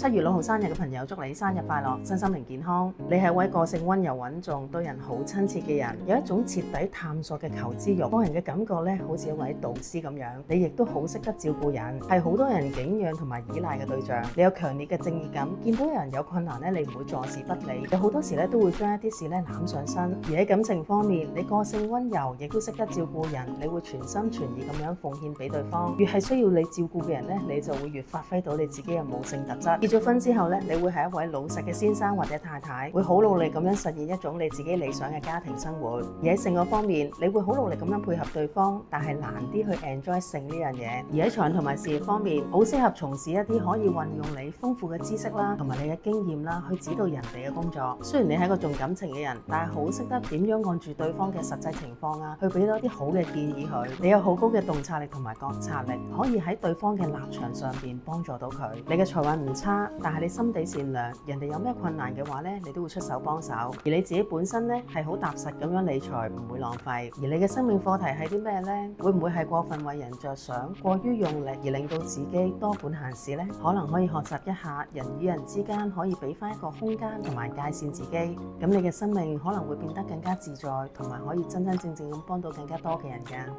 7月6號生日嘅朋友，祝你生日快樂，身心靈健康。你係一位個性溫柔穩重、對人好親切嘅人，有一種徹底探索嘅求知欲，個人嘅感覺咧，好似一位導師咁樣。你亦都好識得照顧人，係好多人敬仰同埋依賴嘅對象。你有強烈嘅正義感，見到有人有困難咧，你唔會坐視不理，有好多時咧都會將一啲事咧攬上身。而喺感情方面，你個性溫柔，亦都識得照顧人，你會全心全意咁樣奉獻俾對方。越係需要你照顧嘅人咧，你就會越發揮到你自己嘅母性特質。結咗婚之後咧，你會係一位老實嘅先生或者太太，會好努力咁樣實現一種你自己理想嘅家庭生活。而喺性嗰方面，你會好努力咁樣配合對方，但係難啲去 enjoy 性呢樣嘢。而喺財同埋事業方面，好適合從事一啲可以運用你豐富嘅知識啦，同埋你嘅經驗啦，去指導人哋嘅工作。雖然你係一個重感情嘅人，但係好識得點樣按住對方嘅實際情況啊，去俾到一啲好嘅建議佢。你有好高嘅洞察力同埋覺察力，可以喺對方嘅立場上邊幫助到佢。你嘅財運唔差，但係你心地善良，人哋有咩困難嘅話咧，你都會出手幫手。而你自己本身咧係好踏實咁樣理財，唔會浪費。而你嘅生命課題係啲咩呢？會唔會係過分為人着想，過於用力而令到自己多管閒事呢？可能可以學習一下人與人之間可以俾翻一個空間同埋界線自己，咁你嘅生命可能會變得更加自在，同埋可以真真正正咁幫到更加多嘅人㗎。